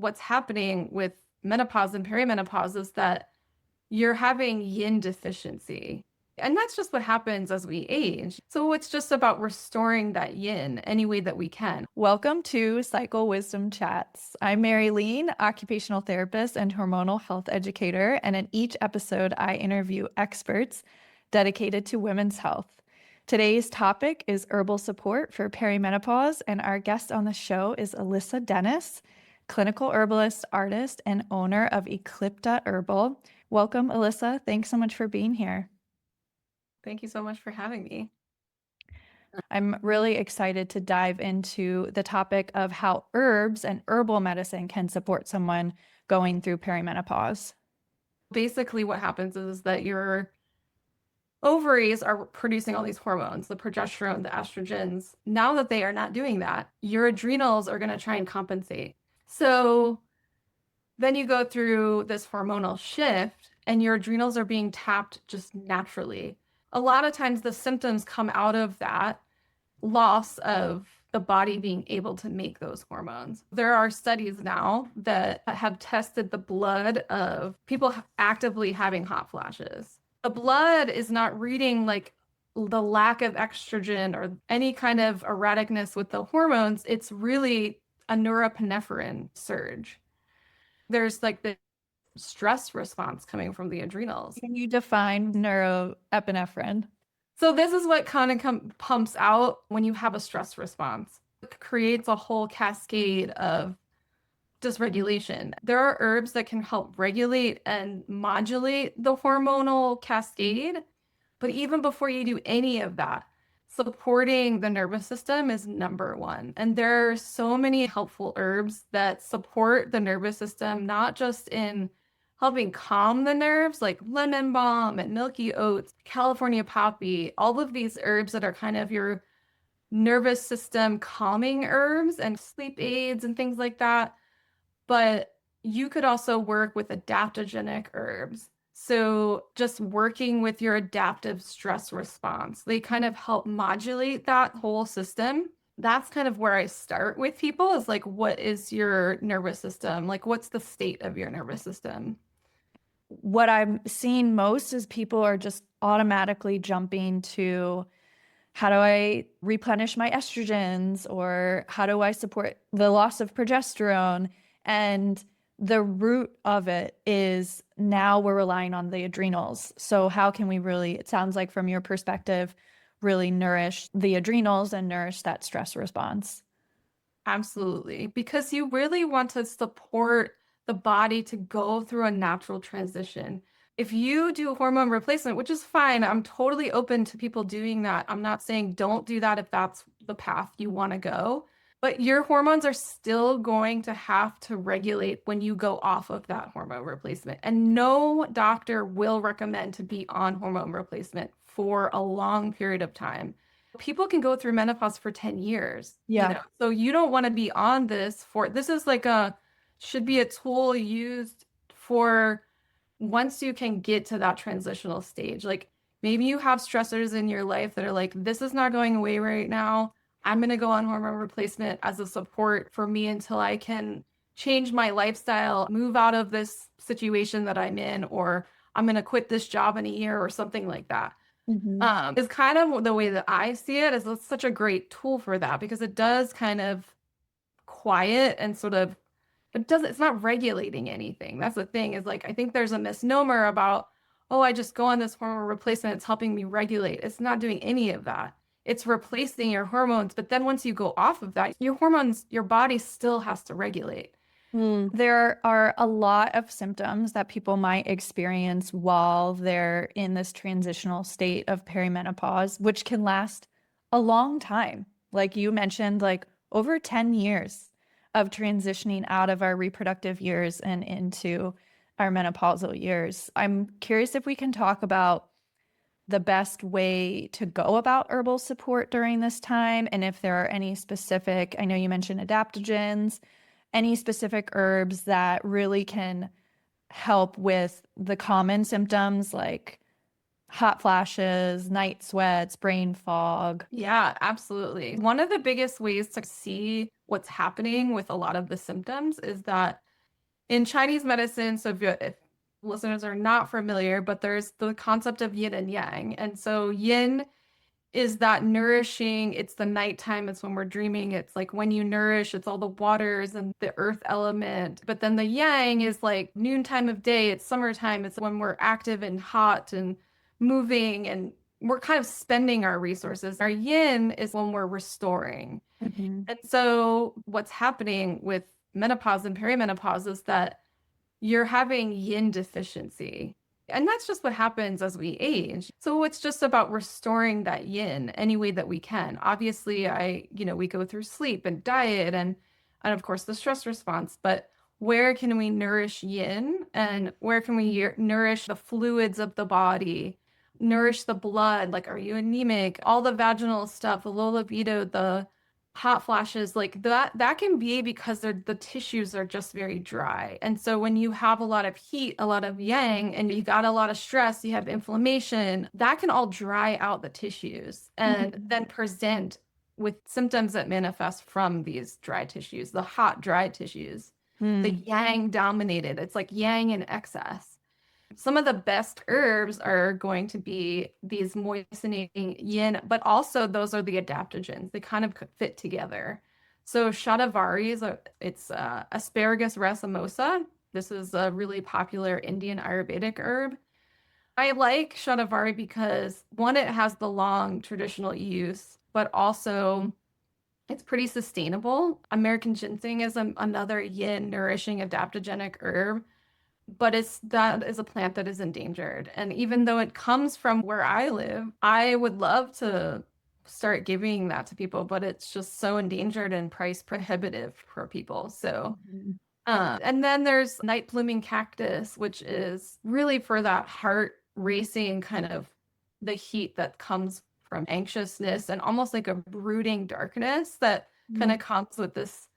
what's happening with menopause and perimenopause is that you're having yin deficiency. And that's just what happens as we age. So it's just about restoring that yin any way that we can. Welcome to Cycle Wisdom Chats. I'm Aline, occupational therapist and hormonal health educator, and in each episode, I interview experts dedicated to women's health. Today's topic is herbal support for perimenopause, and our guest on the show is Alyssa Dennis, clinical herbalist, artist, and owner of Eclipta Herbal. Welcome, Alyssa. Thanks so much for being here. Thank you so much for having me. I'm really excited to dive into the topic of how herbs and herbal medicine can support someone going through perimenopause. Basically, what happens is that your ovaries are producing all these hormones, the progesterone, the estrogens. Now that they are not doing that, your adrenals are going to try and compensate. So then you go through this hormonal shift and your adrenals are being tapped just naturally. A lot of times the symptoms come out of that loss of the body being able to make those hormones. There are studies now that have tested the blood of people actively having hot flashes. The blood is not reading like the lack of estrogen or any kind of erraticness with the hormones. It's really a norepinephrine surge. There's like the stress response coming from the adrenals. Can you define neuroepinephrine? So this is what kind of pumps out when you have a stress response. It creates a whole cascade of dysregulation. There are herbs that can help regulate and modulate the hormonal cascade, but even before you do any of that, supporting the nervous system is number one. And there are so many helpful herbs that support the nervous system, not just in helping calm the nerves, like lemon balm and milky oats, California poppy, all of these herbs that are kind of your nervous system calming herbs and sleep aids and things like that. But you could also work with adaptogenic herbs. So just working with your adaptive stress response, they kind of help modulate that whole system. That's kind of where I start with people is like, what is your nervous system? Like, what's the state of your nervous system? What I'm seeing most is people are just automatically jumping to how do I replenish my estrogens or how do I support the loss of progesterone? And the root of it is now we're relying on the adrenals. So how can we really, it sounds like from your perspective, really nourish the adrenals and nourish that stress response? Absolutely. Because you really want to support the body to go through a natural transition. If you do hormone replacement, which is fine, I'm totally open to people doing that. I'm not saying don't do that if that's the path you want to go, but your hormones are still going to have to regulate when you go off of that hormone replacement. And no doctor will recommend to be on hormone replacement for a long period of time. People can go through menopause for 10 years. Yeah. So you don't want to be on this for, this is like should be a tool used for once you can get to that transitional stage. Like maybe you have stressors in your life that are like, this is not going away right now. I'm going to go on hormone replacement as a support for me until I can change my lifestyle, move out of this situation that I'm in, or I'm going to quit this job in a year or something like that. Is kind of the way that I see it is it's such a great tool for that because it does kind of quiet and sort of it's not regulating anything. That's the thing is like I think there's a misnomer about, oh, I just go on this hormone replacement, it's helping me regulate. It's not doing any of that. It's replacing your hormones, but then once you go off of that, your hormones, your body still has to regulate. There are a lot of symptoms that people might experience while they're in this transitional state of perimenopause, which can last a long time. Like you mentioned, like over 10 years of transitioning out of our reproductive years and into our menopausal years. I'm curious if we can talk about the best way to go about herbal support during this time and if there are any specific, I know you mentioned adaptogens, any specific herbs that really can help with the common symptoms like hot flashes, night sweats, brain fog. Yeah, absolutely. One of the biggest ways to see what's happening with a lot of the symptoms is that In Chinese medicine, so if listeners are not familiar, but there's the concept of yin and yang. And so yin is that nourishing, it's the nighttime, it's when we're dreaming, it's like when you nourish, it's all the waters and the earth element. But then the yang is like noontime of day, it's summertime, it's when we're active and hot and moving and we're kind of spending our resources. Our yin is when we're restoring. Mhm. And so what's happening with menopause and perimenopause is that you're having yin deficiency. And that's just what happens as we age. So it's just about restoring that yin any way that we can. Obviously, we go through sleep and diet and of course the stress response, but where can we nourish yin and where can we nourish the fluids of the body, nourish the blood? Like, are you anemic? All the vaginal stuff, the low libido, the hot flashes like that can be because the tissues are just very dry. And so when you have a lot of heat, a lot of yang, and you got a lot of stress, you have inflammation, that can all dry out the tissues and Mhm. then present with symptoms that manifest from these dry tissues, the hot dry tissues, the Mm. yang dominated. It's like yang in excess. Some of the best herbs are going to be these moistening yin, but also those are the adaptogens. They kind of fit together. So shatavari it's asparagus racemosa. This is a really popular Indian Ayurvedic herb. I like shatavari because one, it has the long traditional use, but also it's pretty sustainable. American ginseng is another yin nourishing adaptogenic herb, but that is a plant that is endangered. And even though it comes from where I live, I would love to start giving that to people, but it's just so endangered and price prohibitive for people. So, Mhm. and then there's night blooming cactus, which is really for that heart racing kind of the heat that comes from anxiousness and almost like a brooding darkness that kind Mm. of comes with this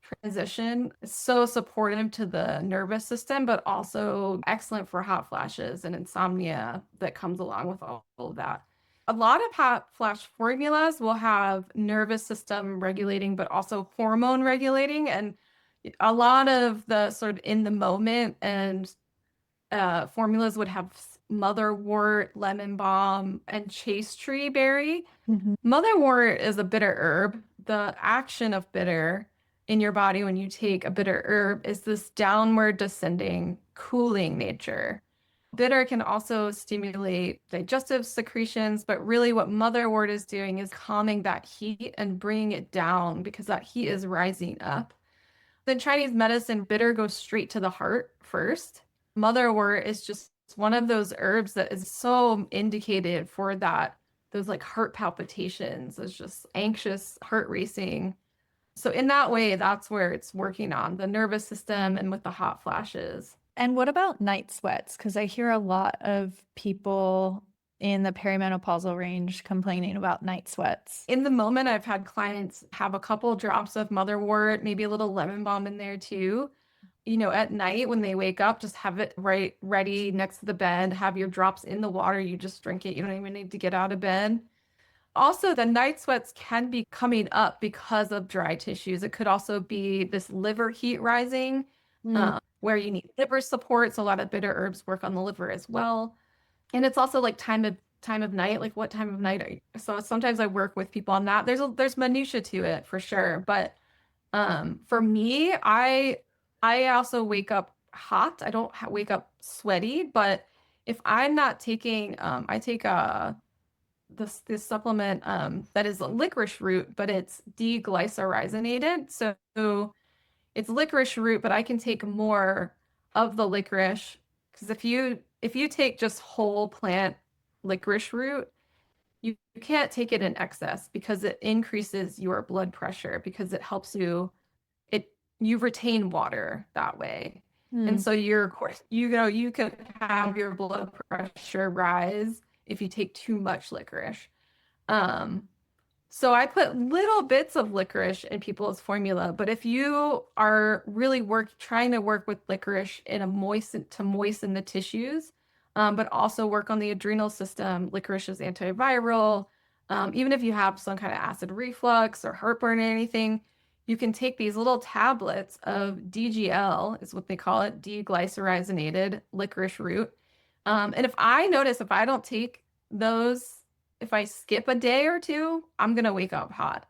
transition. Is so supportive to the nervous system, but also excellent for hot flashes and insomnia that comes along with all of that. A lot of hot flash formulas will have nervous system regulating, but also hormone regulating. And a lot of the sort of in the moment and formulas would have motherwort, lemon balm, and chaste tree berry. Mhm. Motherwort is a bitter herb. The action of bitter in your body when you take a bitter herb is this downward descending, cooling nature. Bitter can also stimulate digestive secretions, but really what motherwort is doing is calming that heat and bringing it down because that heat is rising up. In Chinese medicine, bitter goes straight to the heart first. Motherwort is just one of those herbs that is so indicated for that, those like heart palpitations, it's just anxious, heart racing. So in that way, that's where it's working on the nervous system and with the hot flashes. And what about night sweats? Because I hear a lot of people in the perimenopausal range complaining about night sweats. In the moment, I've had clients have a couple drops of motherwort, maybe a little lemon balm in there too. At night when they wake up, just have it right ready next to the bed, have your drops in the water, you just drink it. You don't even need to get out of bed. Also, the night sweats can be coming up because of dry tissues. It could also be this liver heat rising, Mm. where you need liver support. So a lot of bitter herbs work on the liver as well. And it's also like time of night, like what time of night are you? So sometimes I work with people on that. There's minutia to it for sure, but for me, I also wake up hot. I don't wake up sweaty, but if I'm not taking, I take this supplement that is a licorice root, but it's deglycyrrhizinated. So it's licorice root, but I can take more of the licorice because if you take just whole plant licorice root, you can't take it in excess because it increases your blood pressure because it helps it you retain water that way. And Mm. so you can have your blood pressure rise if you take too much licorice. Um, so I put little bits of licorice in people's formula, but if you are really trying to work with licorice in a moisten the tissues, but also work on the adrenal system, licorice is antiviral. Even if you have some kind of acid reflux or heartburn or anything, you can take these little tablets of DGL, is what they call it, deglycyrrhizinated licorice root. And if I notice if I don't take those, if I skip a day or two, I'm gonna wake up hot,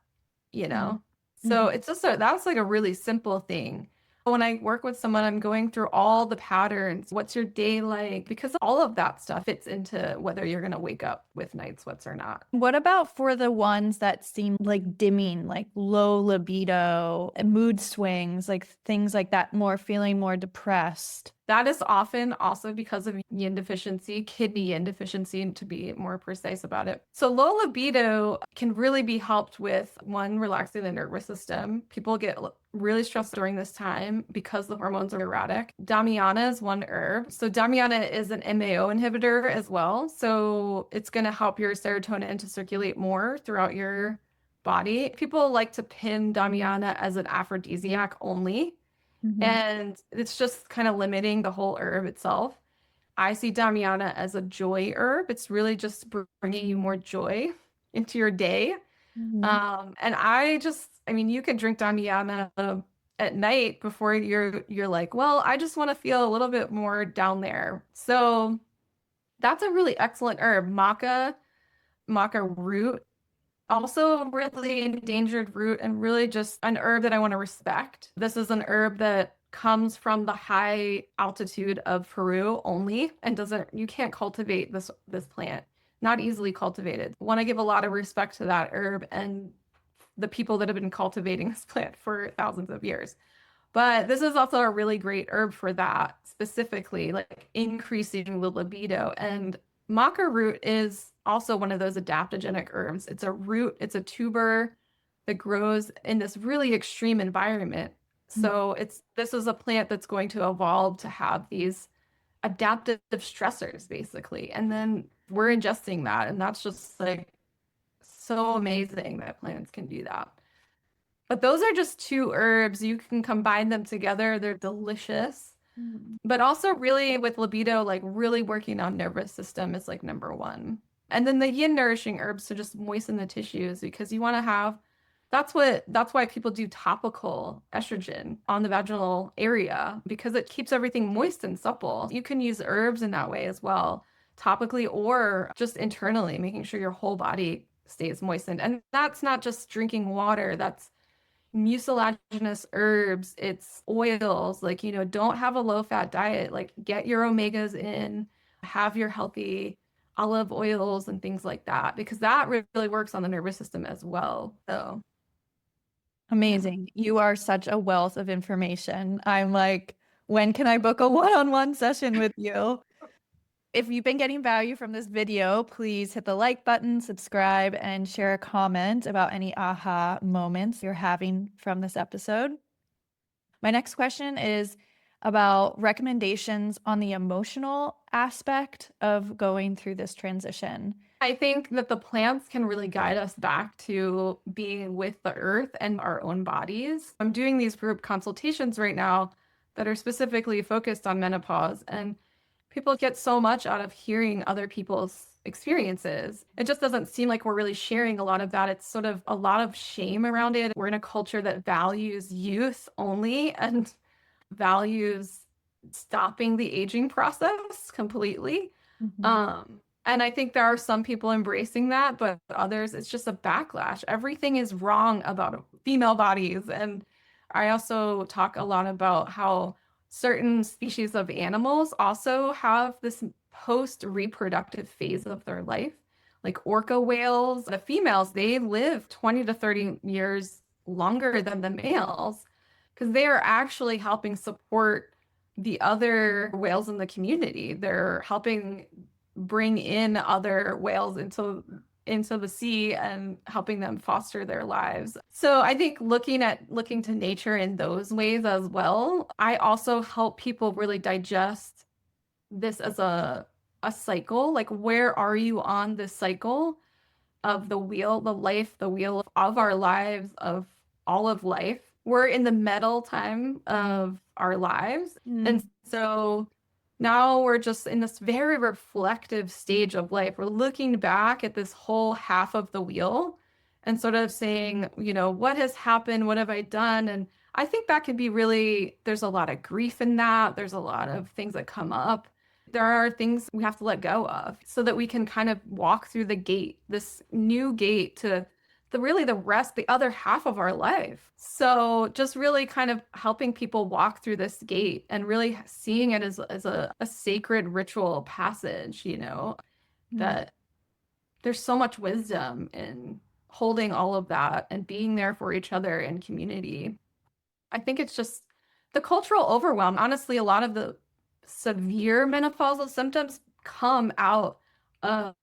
you Mhm. know? So Mhm. it's just that's like a really simple thing. When I work with someone, I'm going through all the patterns. What's your day like? Because all of that stuff fits into whether you're gonna wake up with night sweats or not. What about for the ones that seem like dimming, like low libido, and mood swings, like things like that, more feeling more depressed? That is often also because of yin deficiency, kidney yin deficiency, to be more precise about it. So, low libido can really be helped with one, relaxing the nervous system. People get really stressed during this time because the hormones are erratic. Damiana is one herb. So, Damiana is an MAO inhibitor as well. So, it's going to help your serotonin to circulate more throughout your body. People like to pin Damiana as an aphrodisiac only, Mhm. and it's just kind of limiting the whole herb itself. I see Damiana as a joy herb. It's really just bringing you more joy into your day. Mhm. And I mean, you can drink Damiana at night before you're like, well, I just want to feel a little bit more down there. So that's a really excellent herb. Maca root, also a really endangered root and really just an herb that I want to respect. This is an herb that comes from the high altitude of Peru only and doesn't you can't cultivate this plant. Not easily cultivated. Want to give a lot of respect to that herb and the people that have been cultivating this plant for thousands of years. But this is also a really great herb for that, specifically, like increasing the libido. And maca root is also one of those adaptogenic herbs. It's a root, it's a tuber that grows in this really extreme environment. So this is a plant that's going to evolve to have these adaptive stressors, basically. And then we're ingesting that, and that's just like so amazing that plants can do that. But those are just two herbs. You can combine them together. They're delicious. Mhm. But also really with libido, like really working on nervous system is like number one. And then the yin nourishing herbs to just moisten the tissues because you want to have that's why people do topical estrogen on the vaginal area because it keeps everything moist and supple. You can use herbs in that way as well, topically or just internally, making sure your whole body stays moistened. And that's not just drinking water, that's mucilaginous herbs, it's oils, like, don't have a low fat diet, like get your omegas in, have your healthy olive oils and things like that, because that really works on the nervous system as well. So, yeah. Amazing. You are such a wealth of information. I'm like, when can I book a one-on-one session with you? If you've been getting value from this video, please hit the like button, subscribe, and share a comment about any aha moments you're having from this episode. My next question is about recommendations on the emotional aspect of going through this transition. I think that the plants can really guide us back to being with the earth and our own bodies. I'm doing these group consultations right now that are specifically focused on menopause, and people get so much out of hearing other people's experiences. It just doesn't seem like we're really sharing a lot of that. It's sort of a lot of shame around it. We're in a culture that values youth only and values stopping the aging process completely. Mhm. And I think there are some people embracing that, but others, it's just a backlash. Everything is wrong about female bodies. And I also talk a lot about how certain species of animals also have this post-reproductive phase of their life. Like orca whales, the females, they live 20 to 30 years longer than the males because they are actually helping support the other whales in the community. They're helping bring in other whales into the sea and helping them foster their lives. So I think looking to nature in those ways as well. I also help people really digest this as a cycle. Like where are you on this cycle of the wheel, the wheel of our lives, of all of life? We're in the middle time of our lives. And Mm. so now we're just in this very reflective stage of life. We're looking back at this whole half of the wheel and sort of saying, what has happened? What have I done? And I think that can be really, there's a lot of grief in that. There's a lot of things that come up. There are things we have to let go of so that we can kind of walk through the gate, this new gate to the other half of our life. So just really kind of helping people walk through this gate and really seeing it as a sacred ritual passage, Mm. that there's so much wisdom in holding all of that and being there for each other in community. I think it's just the cultural overwhelm. Honestly, a lot of the severe menopausal symptoms come out of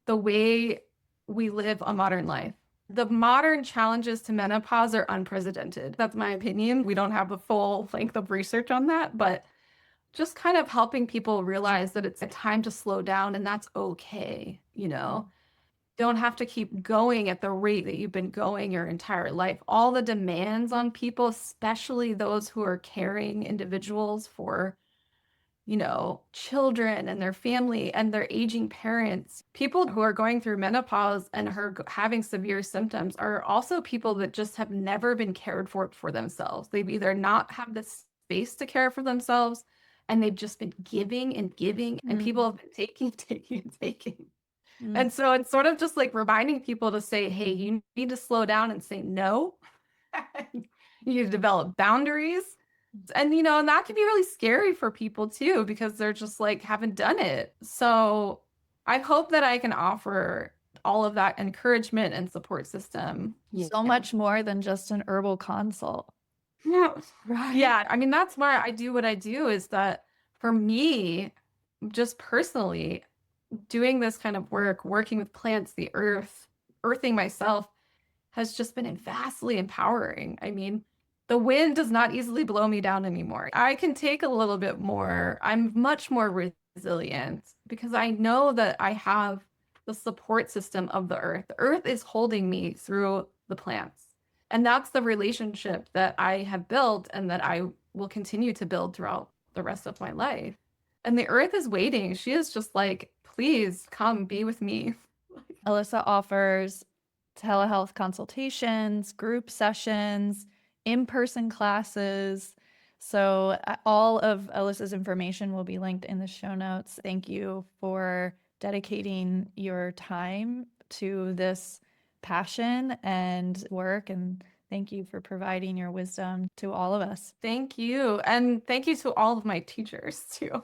the way we live a modern life. The modern challenges to menopause are unprecedented. That's my opinion. We don't have the full length of research on that, but just kind of helping people realize that it's a time to slow down and that's okay, Don't have to keep going at the rate that you've been going your entire life. All the demands on people, especially those who are caring individuals for children and their family and their aging parents. People who are going through menopause and are having severe symptoms are also people that just have never been cared for themselves. They've either not have the space to care for themselves and they've just been giving and giving and people have been taking, taking, and taking. Mm. And so it's sort of just like reminding people to say, hey, you need to slow down and say no. You need to develop boundaries. And and that can be really scary for people too, because they're just like haven't done it. So I hope that I can offer all of that encouragement and support system. So much more than just an herbal consult. Yeah. Right. Yeah. I mean, that's why I do what I do is that for me, just personally, doing this kind of work, working with plants, the earth, earthing myself has just been vastly empowering. I mean, the wind does not easily blow me down anymore. I can take a little bit more. I'm much more resilient because I know that I have the support system of the earth. The earth is holding me through the plants. And that's the relationship that I have built and that I will continue to build throughout the rest of my life. And the earth is waiting. She is just like, please come be with me. Alyssa offers telehealth consultations, group sessions, in-person classes. So all of Alyssa's information will be linked in the show notes. Thank you for dedicating your time to this passion and work, and thank you for providing your wisdom to all of us. Thank you. And thank you to all of my teachers too.